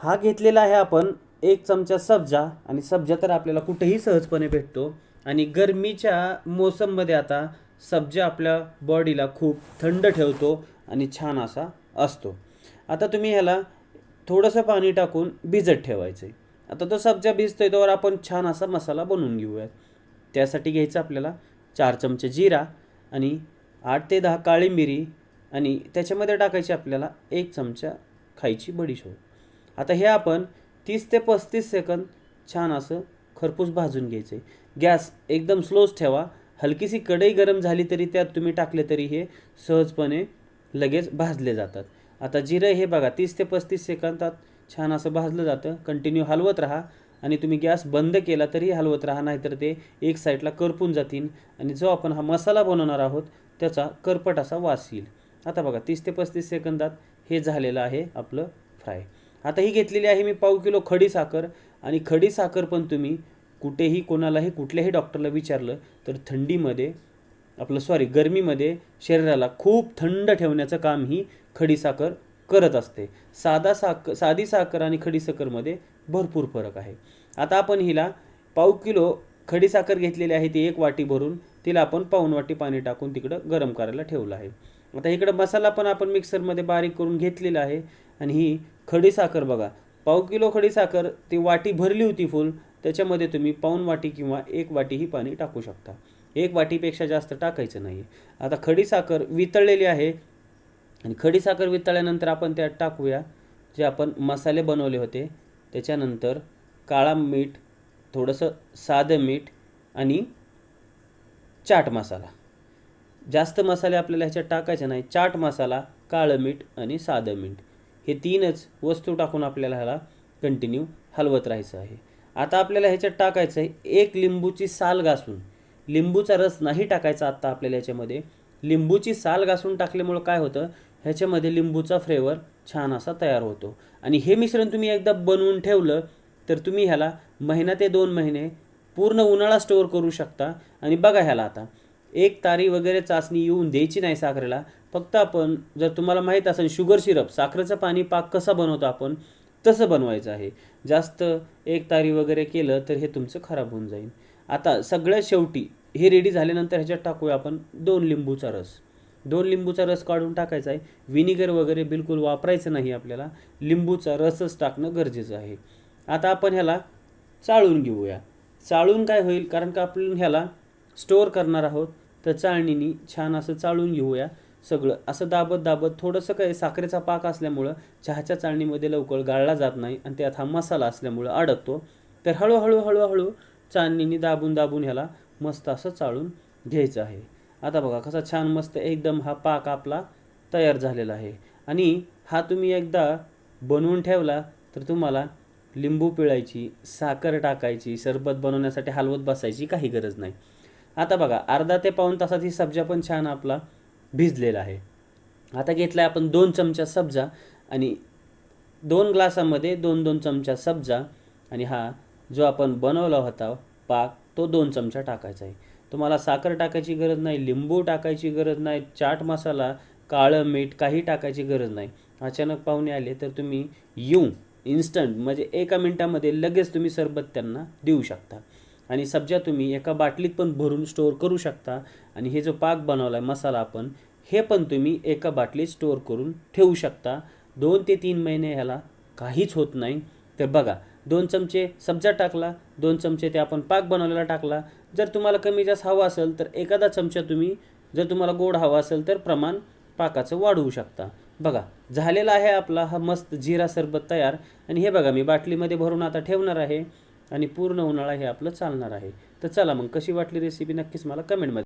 हा घेतलेला आहे आपण 1 चमचा सब्जा, आणि सब्जा तर आपल्याला कुठेही सहजपणे भेटतो, आणि गरमीच्या मोसममध्ये आता सब्जा आपल्या बॉडीला खूप थंड ठेवतो आणि छान असा असतो. आता तुम्ही ह्याला थोडंसं पाणी टाकून भिजत ठेवायचं आहे. आता तो सब्जा भिजतोय तोवर आपण छान असा मसाला बनवून घेऊयात. त्यासाठी घ्यायचं आपल्याला 4 चमचे जिरा आणि 8 ते 10 काळी मिरी, आणि त्याच्यामध्ये टाकायची आपल्याला 1 चमचा खायची बडीशोप. आता हे आपण 30 ते 35 सेकंद छान असं खरपूस भाजून घ्यायचं आहे. गॅस एकदम स्लोच ठेवा. हलकीशी कढई गरम झाली तरी त्यात तुम्ही टाकले तरी हे सहजपणे लगेच भाजले जातात. आता जिरं हे बघा 30 ते 35 सेकंदात छान असं भाजलं जातं. कंटिन्यू हलवत राहा, आणि तुम्ही गॅस बंद केला तरी हलवत राहा, नाहीतर ते एक साईडला करपून जातील आणि जो आपण हा मसाला बनवणार आहोत त्याचा करपट असा वास येईल. आता बघा 30 ते 35 सेकंदात हे झालेलं आहे आपलं फ्राय. आता ही घेतलेली आहे मी पाव किलो खडी साखर, आणि खडी साखर पण तुम्ही कुठेही कोणालाही कुठल्याही डॉक्टरला विचारलं तर थंडीमध्ये गरमीमध्ये शरीराला खूप थंड ठेवण्याचं काम ही खडी साखर करत असते. साधी साखर आणि खडी साखरमध्ये भरपूर फरक आहे. आता आपण हिला पाव किलो खडी साखर घेतलेली आहे, ती 1 वाटी भरून तिला आपण पाऊण वाटी पाणी टाकून तिकडं गरम करायला ठेवलं आहे. आता इकडं मसाला पण आपण मिक्सरमध्ये बारीक करून घेतलेला आहे, आणि ही खडी साखर बघा, पाव किलो खडी साखर ती वाटी भरली होती फुल, त्याच्यामध्ये तुम्ही पाऊण वाटी किंवा 1 वाटीही पाणी टाकू शकता. 1 वाटीपेक्षा जास्त टाकायचं नाही. आता खडी साखर वितळलेली आहे, आणि खडी साखर वितळल्यानंतर आपण त्यात टाकूया जे आपण मसाले बनवले होते. त्याच्यानंतर काळा मीठ, थोडंसं साधं मीठ आणि चाट मसाला. जास्त मसाले आपल्याला ह्याच्यात टाकायचे नाही. चाट मसाला, काळं मीठ आणि साधं मीठ हे 3च वस्तू टाकून आपल्याला ह्याला कंटिन्यू हलवत राहायचं आहे. आता आपल्याला ह्याच्यात टाकायचं आहे 1 लिंबूची साल घासून. लिंबूचा रस नाही टाकायचा आत्ता आपल्याला ह्याच्यामध्ये. लिंबूची साल घासून टाकल्यामुळं काय होतं, ह्याच्यामध्ये लिंबूचा फ्लेवर छान असा तयार होतो. आणि हे मिश्रण तुम्ही एकदा बनवून ठेवलं तर तुम्ही ह्याला महिना ते 2 महिने पूर्ण उन्हाळा स्टोअर करू शकता. आणि बघा ह्याला आता 1 तारी वगैरे चाचणी येऊन द्यायची नाही साखरेला. फक्त आपण जर तुम्हाला माहीत असेल शुगर सिरप, साखरेचं पाणी पाक कसा बनवतो आपण तसं बनवायचं आहे. जास्त 1 तारी वगैरे केलं तर हे तुमचं खराब होऊन जाईल. आता सगळ्यात शेवटी हे रेडी झाल्यानंतर ह्याच्यात टाकूया आपण 2 लिंबूचा रस. 2 लिंबूचा रस काढून टाकायचा आहे. व्हिनेगर वगैरे बिलकुल वापरायचं नाही आपल्याला. लिंबूचा रसच टाकणं गरजेचं आहे. आता आपण ह्याला चाळून घेऊया. चाळून काय होईल, कारण का आपण ह्याला स्टोअर करणार आहोत, तर चाळणीने छान असं चाळून घेऊया. सगळं असं दाबत दाबत, थोडंसं काय साखरेचा पाक असल्यामुळं चहाच्या चाळणीमध्ये लवकर गाळला जात नाही, आणि त्यात हा मसाला असल्यामुळं अडकतो. तर हळूहळू चाळणीने दाबून दाबून ह्याला मस्त असं चाळून घ्यायचं आहे. आता बघा कसा छान मस्त एकदम हा पाक आपला तयार झालेला आहे. आणि हा तुम्ही एकदा बनवून ठेवला तर तुम्हाला लिंबू पिळायची, साखर टाकायची, सरबत बनवण्यासाठी हलवत बसायची काही गरज नाही. आता बघा अर्धा ते पाऊण तासात ही सब्जा पण छान आपला भिजलेला आहे. आता घेतला आपण 2 चमचा सब्जा, आणि 2 ग्लासामध्ये 2-2 चमचा सब्जा, आणि हा जो आपण बनवला होता पाक तो 2 चमचा टाकायचा आहे. तुम्हाला साखर टाकायची गरज नाही, लिंबू टाकायची गरज नाही, चाट मसाला, काळं मीठ काही टाकायची गरज नाही. अचानक पाहुणे आले तर तुम्ही इन्स्टंट म्हणजे 1 मिनिटामध्ये लगेच तुम्ही सरबत त्यांना देऊ शकता. आणि सब्जा तुम्ही एका बाटलीत पण भरून स्टोअर करू शकता. आणि हे जो पाक बनवला आहे मसाला आपण, हे पण तुम्ही एका बाटलीत स्टोअर करून ठेवू शकता. 2 ते 3 महिने ह्याला काहीच होत नाही. तर बघा 2 चमचे सब्जा टाकला, 2 चमचे ते आपण पाक बनवलेला टाकला. जर तुम्हाला कमी जास्त हवं असेल तर एखादा चमचा तुम्ही, जर तुम्हाला गोड हवा असेल तर प्रमाण पाकाचं वाढवू शकता. बघा झालेला आहे आपला हा मस्त जिरा सरबत तयार. आणि हे बघा मी बाटलीमध्ये भरून आता ठेवणार आहे, आणि पूर्ण उन्हाळा हे आपलं चालणार आहे. तर चला मग कशी वाटली रेसिपी नक्कीच मला कमेंटमध्ये